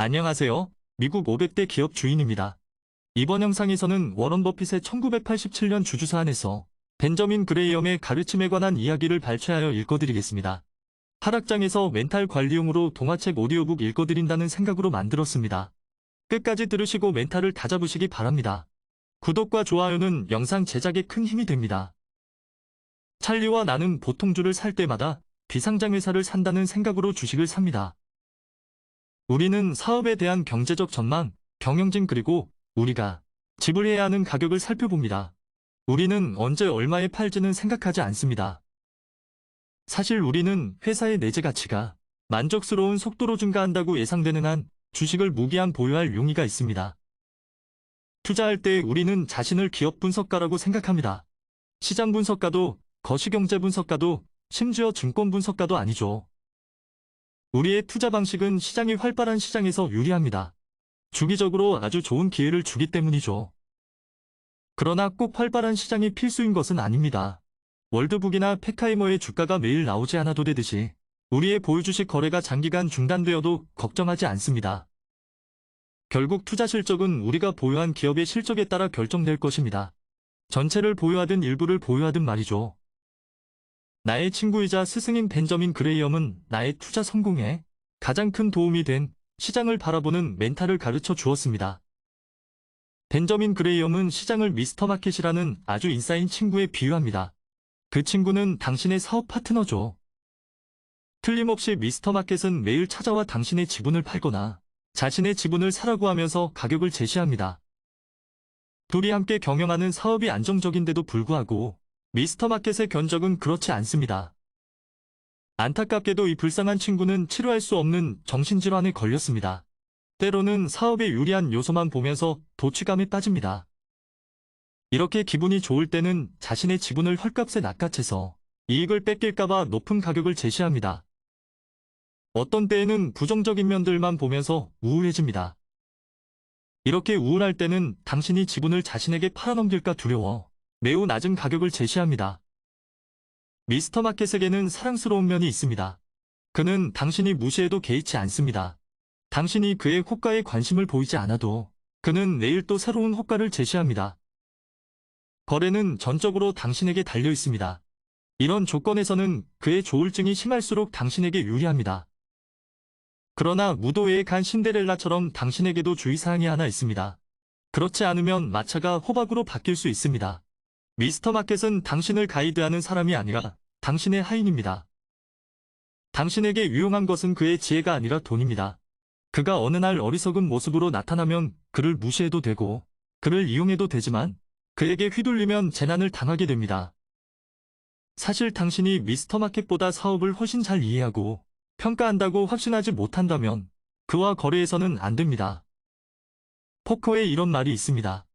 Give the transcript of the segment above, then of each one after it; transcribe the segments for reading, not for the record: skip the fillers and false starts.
안녕하세요. 미국 500대 기업 주인입니다. 이번 영상에서는 워런 버핏의 1987년 주주사안에서 벤저민 그레이엄의 가르침에 관한 이야기를 발췌하여 읽어드리겠습니다. 하락장에서 멘탈 관리용으로 동화책 오디오북 읽어드린다는 생각으로 만들었습니다. 끝까지 들으시고 멘탈을 다잡으시기 바랍니다. 구독과 좋아요는 영상 제작에 큰 힘이 됩니다. 찰리와 나는 보통 주를 살 때마다 비상장 회사를 산다는 생각으로 주식을 삽니다. 우리는 사업에 대한 경제적 전망, 경영진 그리고 우리가 지불해야 하는 가격을 살펴봅니다. 우리는 언제 얼마에 팔지는 생각하지 않습니다. 사실 우리는 회사의 내재 가치가 만족스러운 속도로 증가한다고 예상되는 한 주식을 무기한 보유할 용의가 있습니다. 투자할 때 우리는 자신을 기업 분석가라고 생각합니다. 시장 분석가도, 거시경제 분석가도, 심지어 증권 분석가도 아니죠. 우리의 투자 방식은 시장이 활발한 시장에서 유리합니다. 주기적으로 아주 좋은 기회를 주기 때문이죠. 그러나 꼭 활발한 시장이 필수인 것은 아닙니다. 월드북이나 페카이머의 주가가 매일 나오지 않아도 되듯이 우리의 보유주식 거래가 장기간 중단되어도 걱정하지 않습니다. 결국 투자 실적은 우리가 보유한 기업의 실적에 따라 결정될 것입니다. 전체를 보유하든 일부를 보유하든 말이죠. 나의 친구이자 스승인 벤저민 그레이엄은 나의 투자 성공에 가장 큰 도움이 된 시장을 바라보는 멘탈을 가르쳐 주었습니다. 벤저민 그레이엄은 시장을 미스터 마켓이라는 아주 인싸인 친구에 비유합니다. 그 친구는 당신의 사업 파트너죠. 틀림없이 미스터 마켓은 매일 찾아와 당신의 지분을 팔거나 자신의 지분을 사라고 하면서 가격을 제시합니다. 둘이 함께 경영하는 사업이 안정적인데도 불구하고 미스터 마켓의 견적은 그렇지 않습니다. 안타깝게도 이 불쌍한 친구는 치료할 수 없는 정신질환에 걸렸습니다. 때로는 사업에 유리한 요소만 보면서 도취감에 빠집니다. 이렇게 기분이 좋을 때는 자신의 지분을 헐값에 낚아채서 이익을 뺏길까봐 높은 가격을 제시합니다. 어떤 때에는 부정적인 면들만 보면서 우울해집니다. 이렇게 우울할 때는 당신이 지분을 자신에게 팔아넘길까 두려워 매우 낮은 가격을 제시합니다. 미스터 마켓에게는 사랑스러운 면이 있습니다. 그는 당신이 무시해도 개의치 않습니다. 당신이 그의 호가에 관심을 보이지 않아도 그는 내일 또 새로운 호가를 제시합니다. 거래는 전적으로 당신에게 달려 있습니다. 이런 조건에서는 그의 조울증이 심할수록 당신에게 유리합니다. 그러나 무도회에 간 신데렐라처럼 당신에게도 주의사항이 하나 있습니다. 그렇지 않으면 마차가 호박으로 바뀔 수 있습니다. 미스터 마켓은 당신을 가이드하는 사람이 아니라 당신의 하인입니다. 당신에게 유용한 것은 그의 지혜가 아니라 돈입니다. 그가 어느 날 어리석은 모습으로 나타나면 그를 무시해도 되고 그를 이용해도 되지만 그에게 휘둘리면 재난을 당하게 됩니다. 사실 당신이 미스터 마켓보다 사업을 훨씬 잘 이해하고 평가한다고 확신하지 못한다면 그와 거래해서는 안 됩니다. 포커에 이런 말이 있습니다.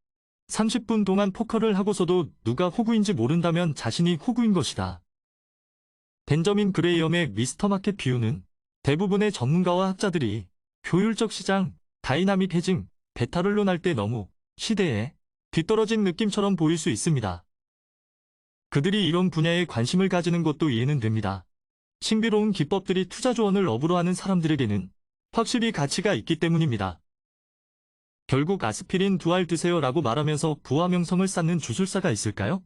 30분 동안 포커를 하고서도 누가 호구인지 모른다면 자신이 호구인 것이다. 벤저민 그레이엄의 미스터 마켓 비유는 대부분의 전문가와 학자들이 효율적 시장, 다이나믹 헤징, 베타를 논할 때 너무 시대에 뒤떨어진 느낌처럼 보일 수 있습니다. 그들이 이런 분야에 관심을 가지는 것도 이해는 됩니다. 신비로운 기법들이 투자 조언을 업으로 하는 사람들에게는 확실히 가치가 있기 때문입니다. 결국 아스피린 2알 드세요 라고 말하면서 부와 명성을 쌓는 주술사가 있을까요?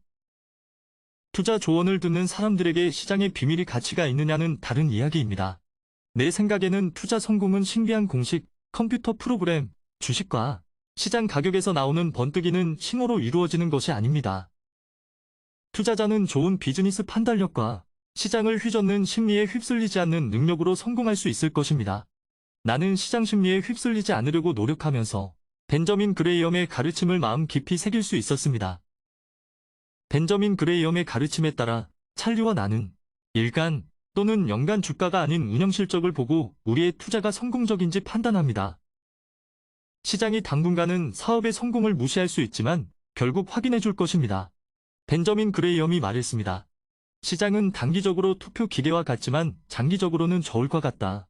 투자 조언을 듣는 사람들에게 시장의 비밀이 가치가 있느냐는 다른 이야기입니다. 내 생각에는 투자 성공은 신비한 공식, 컴퓨터 프로그램, 주식과 시장 가격에서 나오는 번뜩이는 신호로 이루어지는 것이 아닙니다. 투자자는 좋은 비즈니스 판단력과 시장을 휘젓는 심리에 휩쓸리지 않는 능력으로 성공할 수 있을 것입니다. 나는 시장 심리에 휩쓸리지 않으려고 노력하면서 벤저민 그레이엄의 가르침을 마음 깊이 새길 수 있었습니다. 벤저민 그레이엄의 가르침에 따라 찰리와 나는 일간 또는 연간 주가가 아닌 운영 실적을 보고 우리의 투자가 성공적인지 판단합니다. 시장이 당분간은 사업의 성공을 무시할 수 있지만 결국 확인해 줄 것입니다. 벤저민 그레이엄이 말했습니다. 시장은 단기적으로 투표 기계와 같지만 장기적으로는 저울과 같다.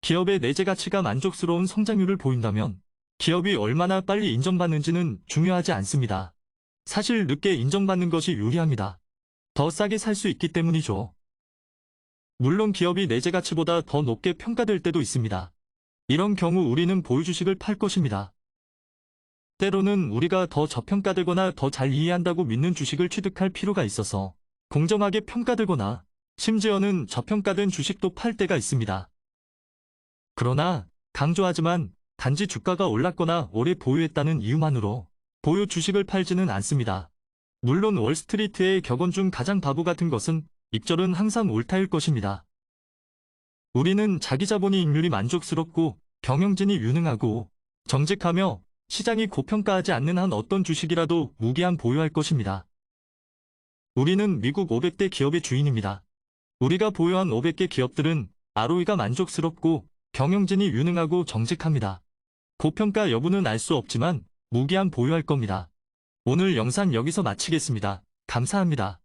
기업의 내재 가치가 만족스러운 성장률을 보인다면 기업이 얼마나 빨리 인정받는지는 중요하지 않습니다. 사실 늦게 인정받는 것이 유리합니다. 더 싸게 살 수 있기 때문이죠. 물론 기업이 내재 가치보다 더 높게 평가될 때도 있습니다. 이런 경우 우리는 보유 주식을 팔 것입니다. 때로는 우리가 더 저평가되거나 더 잘 이해한다고 믿는 주식을 취득할 필요가 있어서 공정하게 평가되거나 심지어는 저평가된 주식도 팔 때가 있습니다. 그러나 강조하지만 단지 주가가 올랐거나 오래 보유했다는 이유만으로 보유 주식을 팔지는 않습니다. 물론 월스트리트의 격언 중 가장 바보 같은 것은 익절은 항상 옳다일 것입니다. 우리는 자기 자본이 익률이 만족스럽고 경영진이 유능하고 정직하며 시장이 고평가하지 않는 한 어떤 주식이라도 무기한 보유할 것입니다. 우리는 미국 500대 기업의 주인입니다. 우리가 보유한 500개 기업들은 ROE가 만족스럽고 경영진이 유능하고 정직합니다. 고평가 여부는 알 수 없지만 무기한 보유할 겁니다. 오늘 영상 여기서 마치겠습니다. 감사합니다.